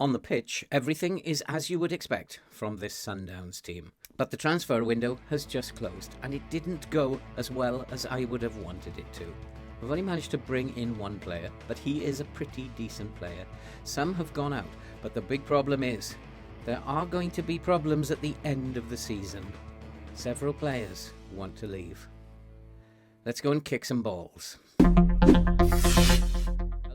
On the pitch, everything is as you would expect from this Sundowns team. But the transfer window has just closed, and it didn't go as well as I would have wanted it to. We've only managed to bring in one player, but he is a pretty decent player. Some have gone out, but the big problem is there are going to be problems at the end of the season. Several players want to leave. Let's go and kick some balls.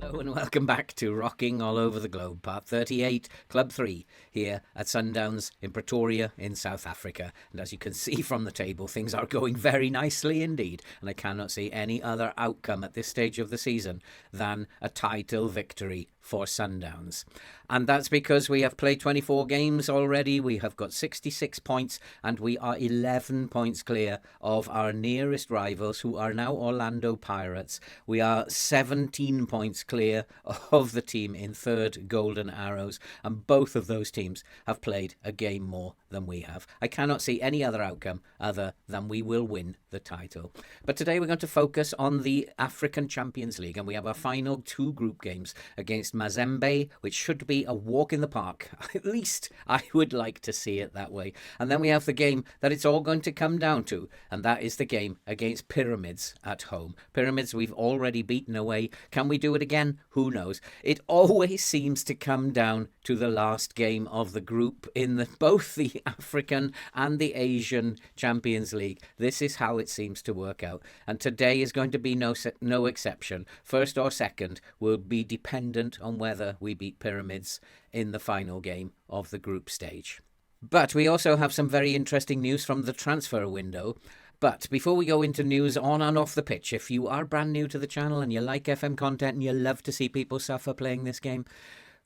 Hello and welcome back to Rocking All Over the Globe, Part 38, Club 3, here at Sundowns in Pretoria in South Africa. And as you can see from the table, things are going very nicely indeed. And I cannot see any other outcome at this stage of the season than a title victory for Sundowns. And that's because we have played 24 games already. We have got 66 points and we are 11 points clear of our nearest rivals, who are now Orlando Pirates. We are 17 points clear of the team in third, Golden Arrows, and both of those teams have played a game more than we have. I cannot see any other outcome other than we will win the title. But today we're going to focus on the African Champions League, and we have our final two group games against Mazembe, which should be a walk in the park. At least I would like to see it that way. And then we have the game that it's all going to come down to, and that is the game against Pyramids at home. Pyramids we've already beaten away. Can we do it again? Who knows? It always seems to come down to the last game of the group in both the African and the Asian Champions League. This is how it seems to work out. And today is going to be no exception. First or second will be dependent on whether we beat Pyramids in the final game of the group stage. But we also have some very interesting news from the transfer window. But before we go into news on and off the pitch, if you are brand new to the channel and you like FM content and you love to see people suffer playing this game,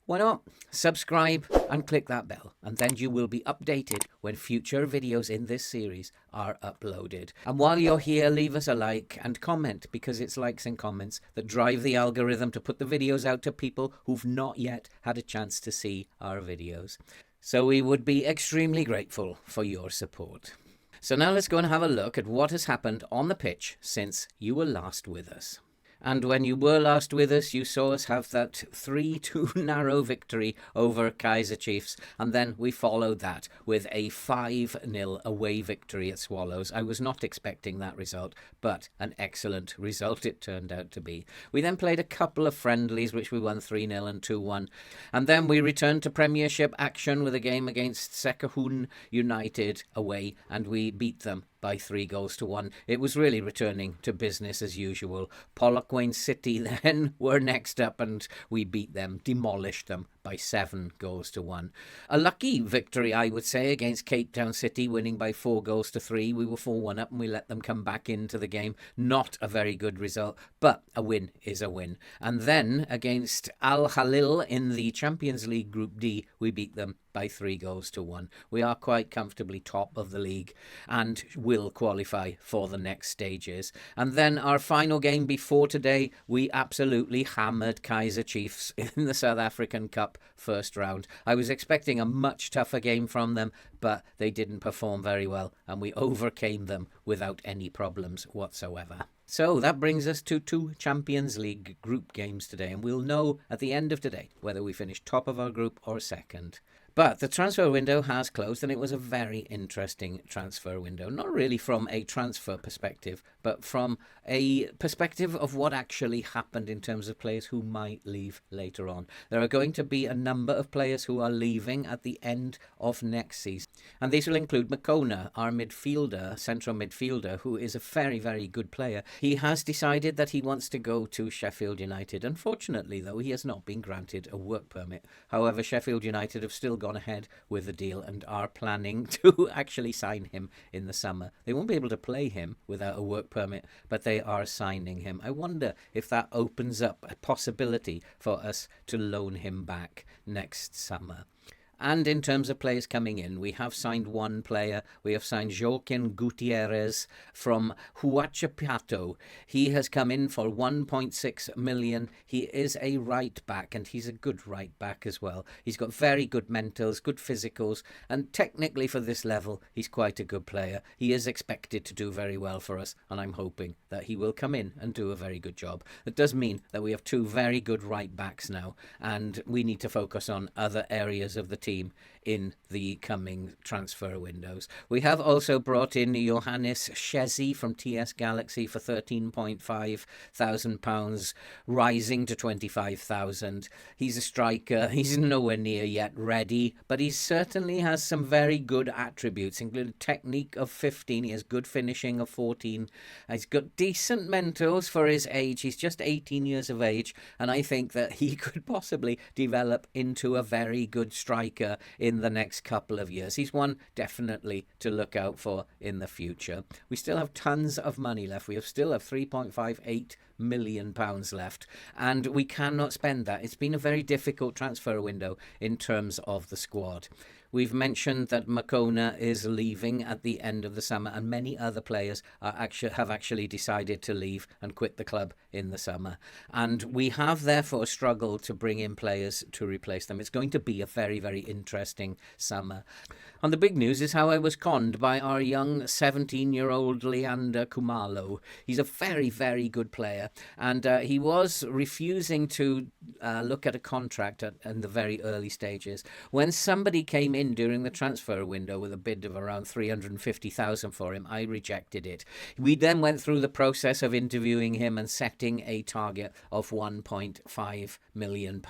why not subscribe and click that bell, and then you will be updated when future videos in this series are uploaded. And while you're here, leave us a like and comment, because it's likes and comments that drive the algorithm to put the videos out to people who've not yet had a chance to see our videos. So we would be extremely grateful for your support. So now let's go and have a look at what has happened on the pitch since you were last with us. And when you were last with us, you saw us have that 3-2 narrow victory over Kaizer Chiefs. And then we followed that with a 5-0 away victory at Swallows. I was not expecting that result, but an excellent result it turned out to be. We then played a couple of friendlies, which we won 3-0 and 2-1. And then we returned to Premiership action with a game against Sekhukhune United away, and we beat them by 3-1. It was really returning to business as usual. Polokwane City then were next up, and we beat them, demolished them by 7-1. A lucky victory, I would say, against Cape Town City, winning by 4-3. We were 4-1 up and we let them come back into the game. Not a very good result, but a win is a win. And then against Al Khalil in the Champions League Group D, we beat them by 3-1. We are quite comfortably top of the league and will qualify for the next stages. And then our final game before today, we absolutely hammered Kaizer Chiefs in the South African Cup first round. I was expecting a much tougher game from them, but they didn't perform very well, and we overcame them without any problems whatsoever. So that brings us to 2 Champions League group games today, and we'll know at the end of today whether we finish top of our group or second. But the transfer window has closed, and it was a very interesting transfer window. Not really from a transfer perspective, but from a perspective of what actually happened in terms of players who might leave later on. There are going to be a number of players who are leaving at the end of next season. And these will include Makona, our midfielder, central midfielder, who is a very, very good player. He has decided that he wants to go to Sheffield United. Unfortunately, though, he has not been granted a work permit. However, Sheffield United have still gone ahead with the deal and are planning to actually sign him in the summer. They won't be able to play him without a work permit, but they are signing him. I wonder if that opens up a possibility for us to loan him back next summer. And in terms of players coming in, we have signed one player. We have signed Joaquin Gutierrez from Huachipato. He has come in for 1.6 million. He is a right back, and he's a good right back as well. He's got very good mentals, good physicals, and technically for this level, he's quite a good player. He is expected to do very well for us, and I'm hoping that he will come in and do a very good job. It does mean that we have two very good right backs now, and we need to focus on other areas of the team in the coming transfer windows. We have also brought in Johannes Shezi from TS Galaxy for £13.5 thousand, rising to 25,000. He's a striker. He's nowhere near yet ready, but he certainly has some very good attributes, including technique of 15. He has good finishing of 14. He's got decent mentals for his age. He's just 18 years of age, and I think that he could possibly develop into a very good striker in the next couple of years. He's one definitely to look out for in the future. We still have tons of money left. We still have £3.58 million left, and we cannot spend that. It's been a very difficult transfer window in terms of the squad. We've mentioned that Makona is leaving at the end of the summer, and many other players have actually decided to leave and quit the club in the summer. And we have therefore struggled to bring in players to replace them. It's going to be a very, very interesting summer. And the big news is how I was conned by our young 17-year-old Leander Kumalo. He's a very, very good player, and he was refusing to look at a contract in the very early stages. When somebody came in during the transfer window with a bid of around 350,000 for him, I rejected it. We then went through the process of interviewing him and setting a target of £1.5 million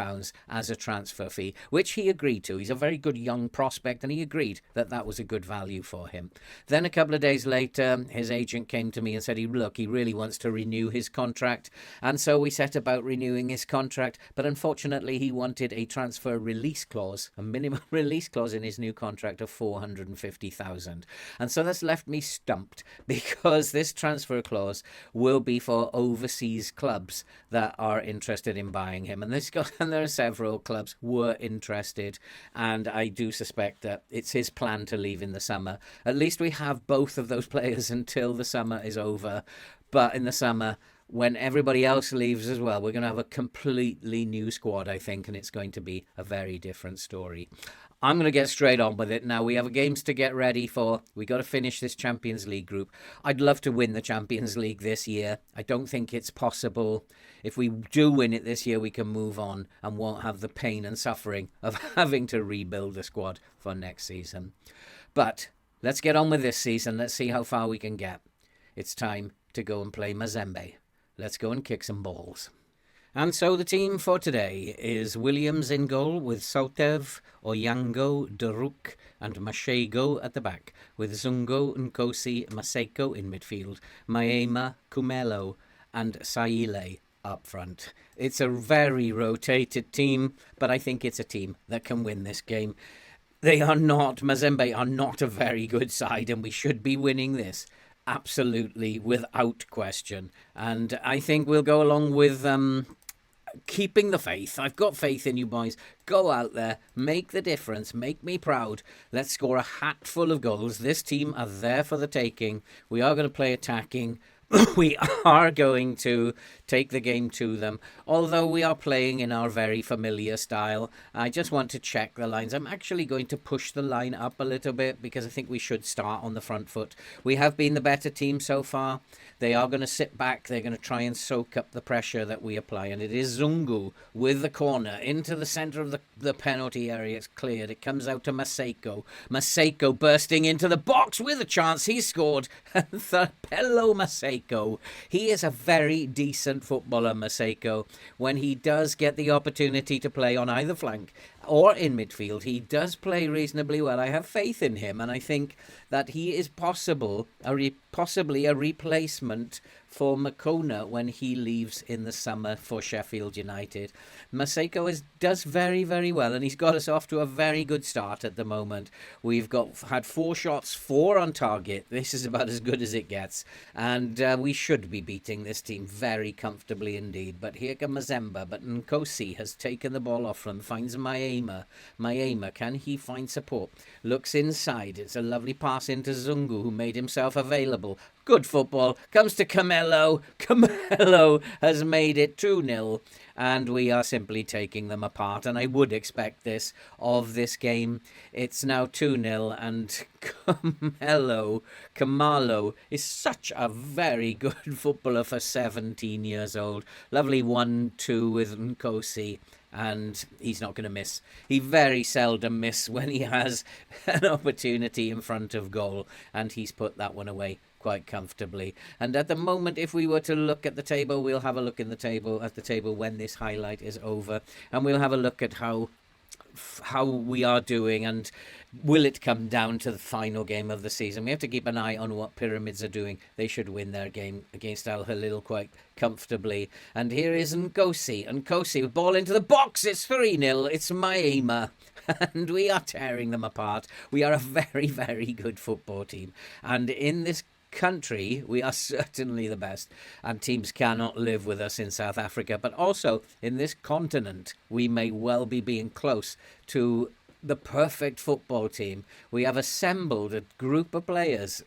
as a transfer fee, which he agreed to. He's a very good young prospect, and he agreed that that was a good value for him. Then a couple of days later, his agent came to me and said he really wants to renew his contract, and so we set about renewing his contract, but unfortunately he wanted a transfer release clause, a minimum release clause in his new contract of 450,000. And so that's left me stumped, because this transfer clause will be for overseas clubs that are interested in buying him, and there are several clubs were interested, and I do suspect that it's his plan to leave in the summer. At least we have both of those players until the summer is over, but in the summer, when everybody else leaves as well, we're going to have a completely new squad, I think, and it's going to be a very different story. I'm going to get straight on with it now. We have games to get ready for. We got to finish this Champions League group. I'd love to win the Champions League this year. I don't think it's possible. If we do win it this year, we can move on and won't have the pain and suffering of having to rebuild the squad for next season. But let's get on with this season. Let's see how far we can get. It's time to go and play Mazembe. Let's go and kick some balls. And so the team for today is Williams in goal with Sotev, Oyango, Daruk and Mashego at the back, with Zungo, Nkosi, Maseko in midfield, Maema, Kumelo and Saile up front. It's a very rotated team, but I think it's a team that can win this game. Mazembe are not a very good side, and we should be winning this. Absolutely, without question. And I think we'll go along with keeping the faith. I've got faith in you boys. Go out there, make the difference, make me proud. Let's score a hatful of goals. This team are there for the taking. We are going to play attacking. We are going to take the game to them, although we are playing in our very familiar style. I just want to check the lines. I'm actually going to push the line up a little bit because I think we should start on the front foot. We have been the better team so far. They are going to sit back. They're going to try and soak up the pressure that we apply. And it is Zungu with the corner into the centre of the penalty area. It's cleared. It comes out to Maseko. Maseko bursting into the box with a chance. He scored. Thapelo Maseko. He is a very decent footballer, Maseko. When he does get the opportunity to play on either flank or in midfield, he does play reasonably well. I have faith in him, and I think that he is possibly a replacement for Makona when he leaves in the summer for Sheffield United. Maseko does very, very well, and he's got us off to a very good start at the moment. We've had 4 shots, 4 on target. This is about as good as it gets, and we should be beating this team very comfortably indeed. But here comes Mazembe, but Nkosi has taken the ball off from, finds Maema. Maema. Maema, can he find support? Looks inside. It's a lovely pass into Zungu, who made himself available. Good football. Comes to Camelo. Camelo has made it 2-0. And we are simply taking them apart. And I would expect this of this game. It's now 2-0. And Camalo is such a very good footballer for 17 years old. Lovely 1-2 with Nkosi. And he's not going to miss. He very seldom misses when he has an opportunity in front of goal. And he's put that one away quite comfortably. And at the moment, if we were to look at the table, we'll have a look at the table when this highlight is over, and we'll have a look at how we are doing, and will it come down to the final game of the season. We have to keep an eye on what Pyramids are doing. They should win their game against Al Hilal quite comfortably. And here is Nkosi with ball into the box. It's 3-0. It's Maema. And we are tearing them apart. We are a very, very good football team. And in this country, we are certainly the best, and teams cannot live with us in South Africa. But also in this continent, we may well be being close to the perfect football team. We have assembled a group of players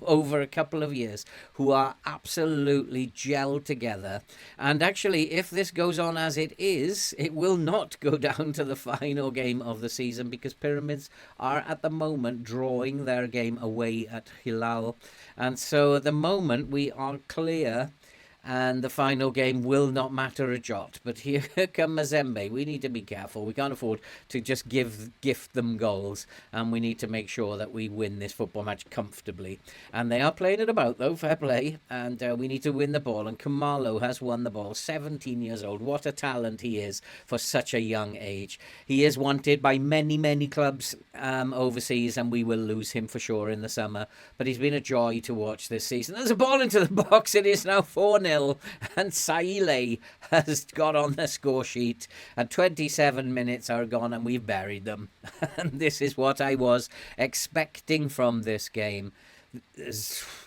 over a couple of years who are absolutely gelled together. And actually, if this goes on as it is, it will not go down to the final game of the season, because Pyramids are at the moment drawing their game away at Hilal. And so at the moment we are clear, and the final game will not matter a jot. But here come Mazembe. We need to be careful. We can't afford to just gift them goals, and we need to make sure that we win this football match comfortably. And they are playing it about, though, fair play, and we need to win the ball. And Kamalo has won the ball, 17 years old. What a talent he is for such a young age. He is wanted by many, many clubs overseas, and we will lose him for sure in the summer. But he's been a joy to watch this season. There's a ball into the box. It is now 4-0. And Saile has got on the score sheet, and 27 minutes are gone and we've buried them. And this is what I was expecting from this game.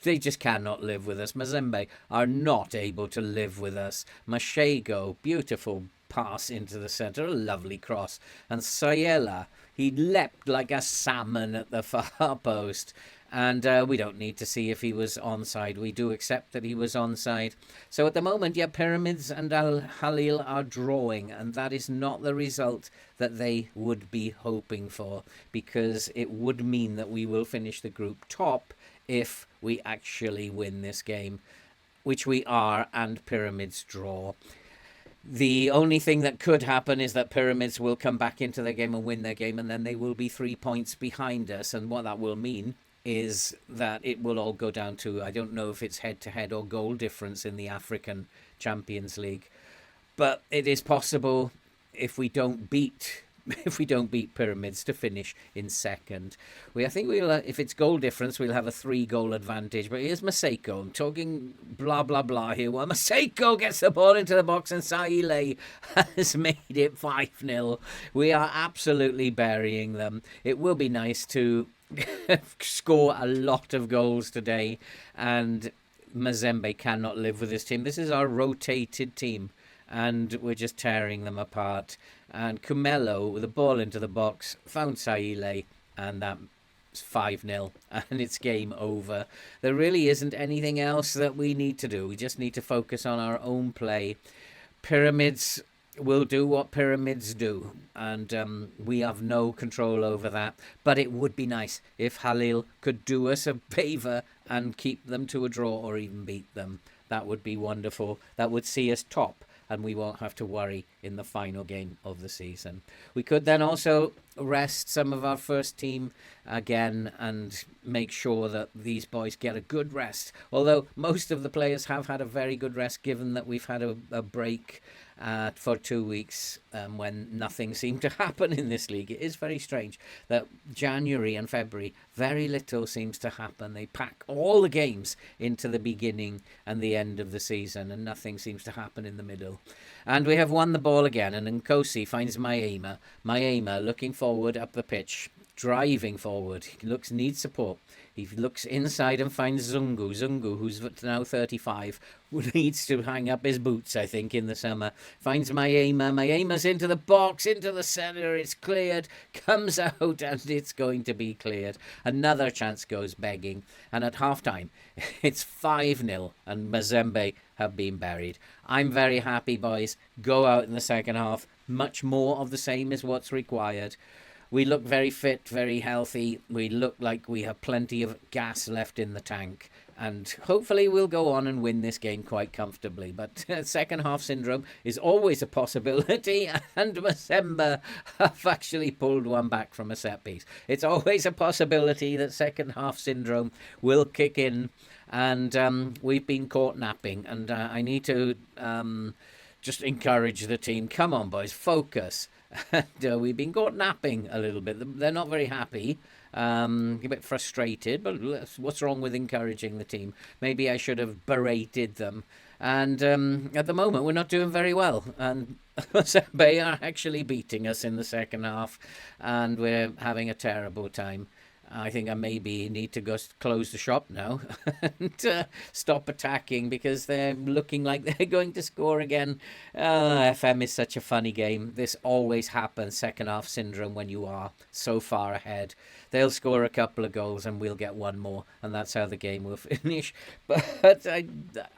They just cannot live with us. Mazembe are not able to live with us. Mashego, beautiful pass into the centre, a lovely cross. And Sayela, he leapt like a salmon at the far post. And we don't need to see if he was onside. We do accept that he was onside. So at the moment, yeah, Pyramids and Al Hilal are drawing, and that is not the result that they would be hoping for, because it would mean that we will finish the group top if we actually win this game, which we are, and Pyramids draw. The only thing that could happen is that Pyramids will come back into the game and win their game, and then they will be 3 points behind us. And what that will mean is that it will all go down to, I don't know if it's head-to-head or goal difference in the African Champions League. But it is possible, if we don't beat Pyramids, to finish in second. I think we'll, if it's goal difference, we'll have a 3-goal advantage. But here's Maseko. I'm talking blah, blah, blah here. Well, Maseko gets the ball into the box, and Saile has made it 5-0. We are absolutely burying them. It will be nice to score a lot of goals today, and Mazembe cannot live with this team. This is our rotated team, and we're just tearing them apart. And Kumelo with the ball into the box found Saile, and that's 5-0, and it's game over. There really isn't anything else that we need to do. We just need to focus on our own play. Pyramids will do what Pyramids do, and we have no control over that. But it would be nice if Halil could do us a favour and keep them to a draw or even beat them. That would be wonderful. That would see us top, and we won't have to worry in the final game of the season. We could then also rest some of our first team again and make sure that these boys get a good rest. Although most of the players have had a very good rest, given that we've had a break for 2 weeks when nothing seemed to happen in this league. It is very strange that January and February, very little seems to happen. They pack all the games into the beginning and the end of the season, and nothing seems to happen in the middle. And we have won the ball again, and Nkosi finds Maema. Maema looking forward up the pitch. driving forward. He needs support. He looks inside and finds Zungu. Zungu, who's now 35, needs to hang up his boots, I think, in the summer. Finds Mayema. Mayema's into the box, into the centre. It's cleared. Comes out, and it's going to be cleared. Another chance goes begging. And at half-time, it's 5-0, and Mazembe have been buried. I'm very happy, boys. Go out in the second half. Much more of the same is what's required. We look very fit, very healthy. We look like we have plenty of gas left in the tank. And hopefully we'll go on and win this game quite comfortably. But second half syndrome is always a possibility. And Mazembe have actually pulled one back from a set piece. It's always a possibility that second half syndrome will kick in. And we've been caught napping. And I need to just encourage the team. Come on, boys, focus. And, we've been caught napping a little bit. They're not very happy, a bit frustrated, but what's wrong with encouraging the team? Maybe I should have berated them. And at the moment, we're not doing very well. And they are actually beating us in the second half, and we're having a terrible time. I think I maybe need to go close the shop now and stop attacking, because they're looking like they're going to score again. FM is such a funny game. This always happens, second half syndrome, when you are so far ahead. They'll score a couple of goals and we'll get one more, and that's how the game will finish. But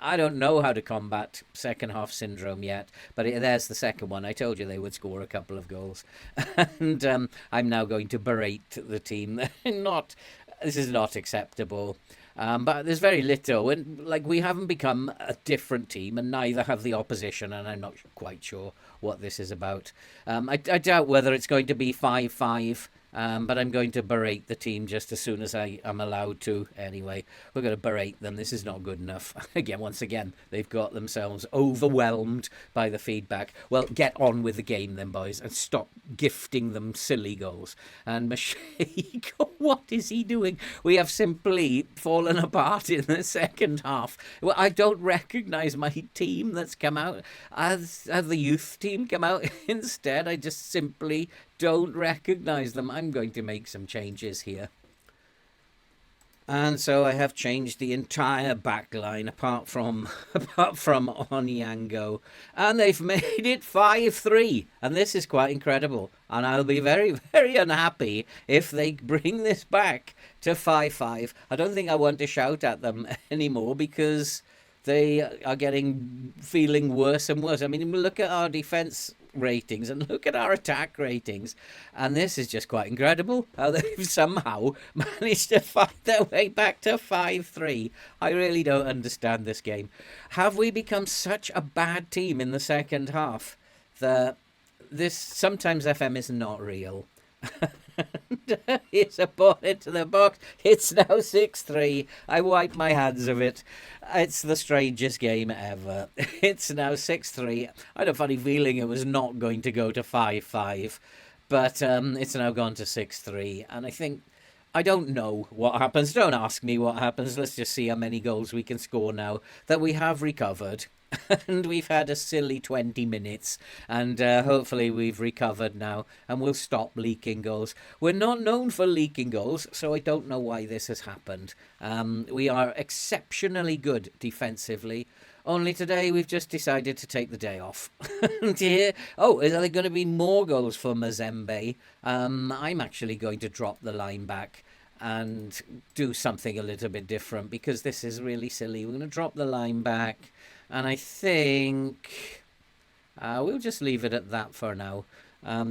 I don't know how to combat second half syndrome yet. But there's the second one. I told you they would score a couple of goals. And I'm now going to berate the team. This is not acceptable. But there's very little. And we haven't become a different team, and neither have the opposition, and I'm not quite sure what this is about. I doubt whether it's going to be 5-5. But I'm going to berate the team just as soon as I am allowed to. Anyway, we're going to berate them. This is not good enough. Once again, they've got themselves overwhelmed by the feedback. Well, get on with the game then, boys, and stop gifting them silly goals. And Mashake, what is he doing? We have simply fallen apart in the second half. Well, I don't recognise my team that's come out. Has the youth team come out instead? I just simply don't recognise them. I'm going to make some changes here. And so I have changed the entire back line apart from Onyango. And they've made it 5-3. And this is quite incredible. And I'll be very, very unhappy if they bring this back to 5-5. I don't think I want to shout at them anymore, because they are feeling worse and worse. I mean, look at our defence ratings and look at our attack ratings, and this is just quite incredible how they've somehow managed to fight their way back to 5-3. I really don't understand this game. Have we become such a bad team in the second half that sometimes FM is not real? It's a ball into the box. It's now 6-3. I wipe my hands of it. It's the strangest game ever. It's now 6-3. I had a funny feeling it was not going to go to 5-5, but it's now gone to 6-3. And I don't know what happens. Don't ask me what happens. Let's just see how many goals we can score now that we have recovered. And we've had a silly 20 minutes, and hopefully we've recovered now, and we'll stop leaking goals. We're not known for leaking goals, so I don't know why this has happened. We are exceptionally good defensively. Only today we've just decided to take the day off. Are there going to be more goals for Mazembe? I'm actually going to drop the line back and do something a little bit different, because this is really silly. We're going to drop the line back. And I think we'll just leave it at that for now.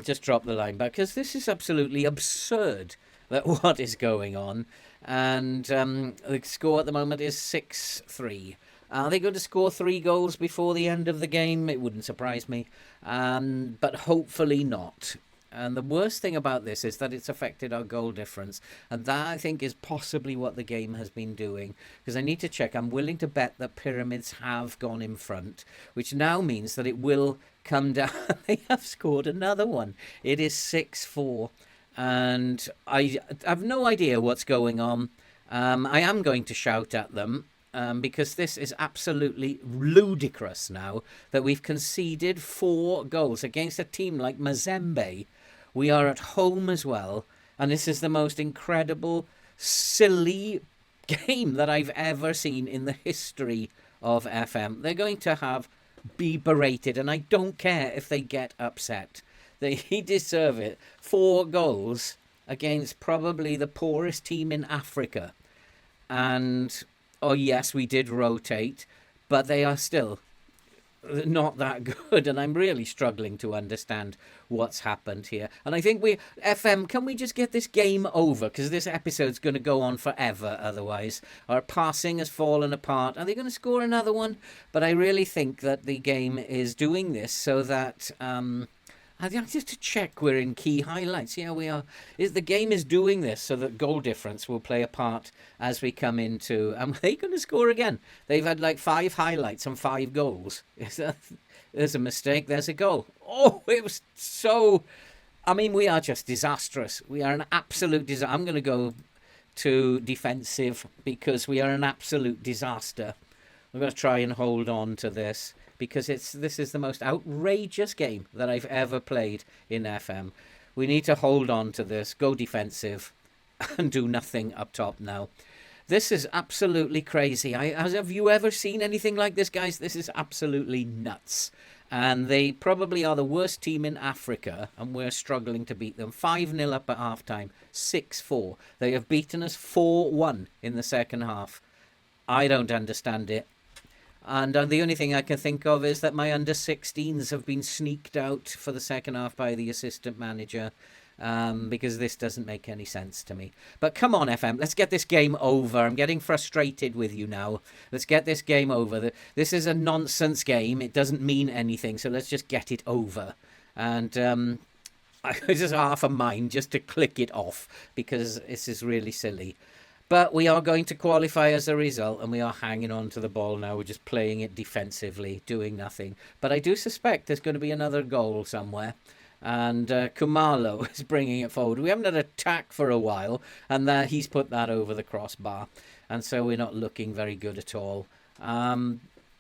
Just drop the line back, because this is absolutely absurd, that what is going on. And the score at the moment is 6-3. Are they going to score 3 goals before the end of the game? It wouldn't surprise me. But hopefully not. And the worst thing about this is that it's affected our goal difference. And that, I think, is possibly what the game has been doing. Because I need to check. I'm willing to bet that Pyramids have gone in front, which now means that it will come down. They have scored another one. It is 6-4. And I have no idea what's going on. I am going to shout at them. Because this is absolutely ludicrous now that we've conceded 4 goals against a team like Mazembe. We are at home as well, And this is the most incredible, silly game that I've ever seen in the history of FM. They're going to be berated, and I don't care if they get upset. They deserve it. 4 goals against probably the poorest team in Africa. And, oh yes, we did rotate, but they are still not that good, and I'm really struggling to understand what's happened here. And I think FM, can we just get this game over? Because this episode's going to go on forever otherwise. Our passing has fallen apart. Are they going to score another one? But I really think that the game is doing this so that I think just to check we're in key highlights. Yeah, we are. The game is doing this so that goal difference will play a part as we come into. Are they going to score again? They've had like 5 highlights and 5 goals. There's a mistake. There's a goal. Oh, it was so. I mean, we are just disastrous. We are an absolute disaster. I'm going to go to defensive because we are an absolute disaster. I'm going to try and hold on to this, because this is the most outrageous game that I've ever played in FM. We need to hold on to this, go defensive, and do nothing up top now. This is absolutely crazy. Have you ever seen anything like this, guys? This is absolutely nuts. And they probably are the worst team in Africa, and we're struggling to beat them. 5-0 up at half-time, 6-4. They have beaten us 4-1 in the second half. I don't understand it. And the only thing I can think of is that my under-16s have been sneaked out for the second half by the assistant manager, because this doesn't make any sense to me. But come on, FM, let's get this game over. I'm getting frustrated with you now. Let's get this game over. This is a nonsense game. It doesn't mean anything, so let's just get it over. And I just half a mind just to click it off, because this is really silly. But we are going to qualify as a result, and we are hanging on to the ball now. We're just playing it defensively, doing nothing. But I do suspect there's going to be another goal somewhere. And Kumalo is bringing it forward. We haven't had an attack for a while, and he's put that over the crossbar. And so we're not looking very good at all.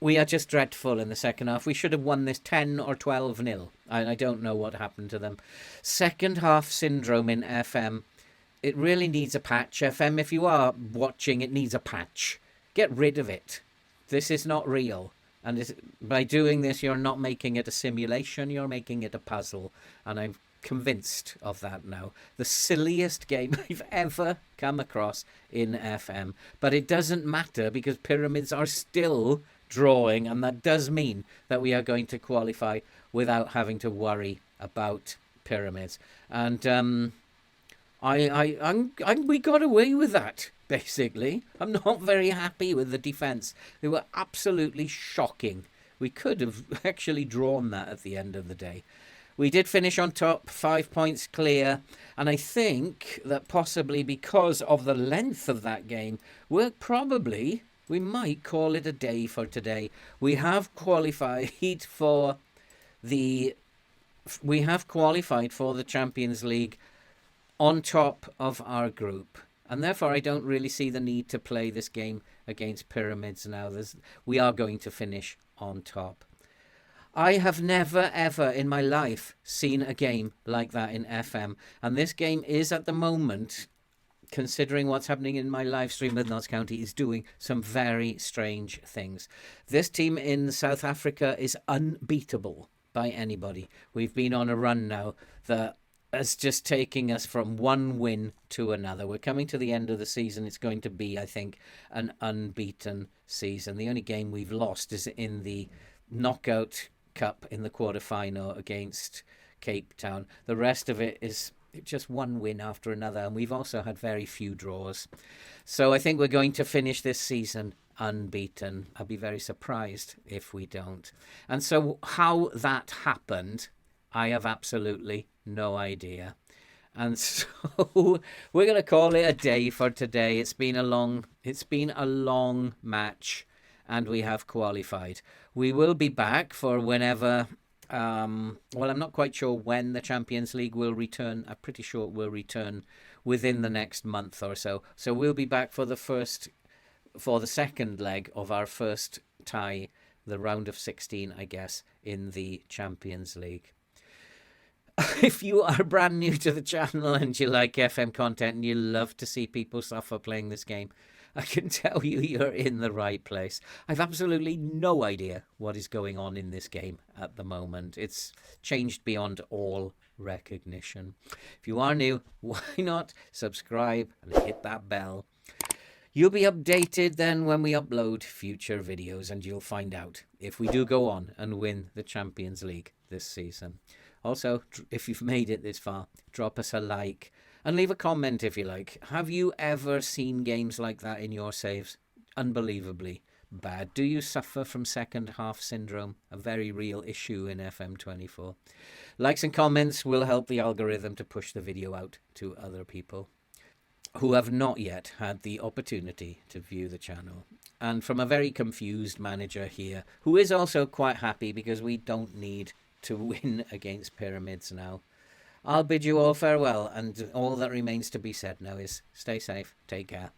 We are just dreadful in the second half. We should have won this 10 or 12-0. I don't know what happened to them. Second half syndrome in FM. It really needs a patch. FM, if you are watching, it needs a patch. Get rid of it. This is not real. And by doing this, you're not making it a simulation. You're making it a puzzle. And I'm convinced of that now. The silliest game I've ever come across in FM. But it doesn't matter, because Pyramids are still drawing. And that does mean that we are going to qualify without having to worry about Pyramids. And we got away with that, basically. I'm not very happy with the defence. They were absolutely shocking. We could have actually drawn that at the end of the day. We did finish on top, 5 points clear, and I think that possibly because of the length of that game, we might call it a day for today. We have qualified for the Champions League on top of our group, and therefore I don't really see the need to play this game against Pyramids now. We are going to finish on top. I have never ever in my life seen a game like that in FM, and this game is at the moment, considering what's happening in my live stream with Notts County, is doing some very strange things. This team in South Africa is unbeatable by anybody. We've been on a run now that is just taking us from one win to another. We're coming to the end of the season. It's going to be, I think, an unbeaten season. The only game we've lost is in the knockout cup in the quarterfinal against Cape Town. The rest of it is just one win after another, and we've also had very few draws. So I think we're going to finish this season unbeaten. I'll be very surprised if we don't. And so how that happened, I have absolutely no idea. And so we're going to call it a day for today. It's been a long match, and we have qualified. We will be back for whenever, I'm not quite sure when the Champions League will return. I'm pretty sure it will return within the next month or so. So we'll be back for the second leg of our first tie, the round of 16, I guess, in the Champions League. If you are brand new to the channel and you like FM content and you love to see people suffer playing this game, I can tell you you're in the right place. I've absolutely no idea what is going on in this game at the moment. It's changed beyond all recognition. If you are new, why not subscribe and hit that bell? You'll be updated then when we upload future videos, and you'll find out if we do go on and win the Champions League this season. Also, if you've made it this far, drop us a like and leave a comment if you like. Have you ever seen games like that in your saves? Unbelievably bad. Do you suffer from second half syndrome? A very real issue in FM24. Likes and comments will help the algorithm to push the video out to other people who have not yet had the opportunity to view the channel. And from a very confused manager here, who is also quite happy because we don't need to win against Pyramids now, I'll bid you all farewell, and all that remains to be said now is stay safe, take care.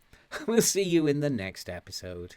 We'll see you in the next episode.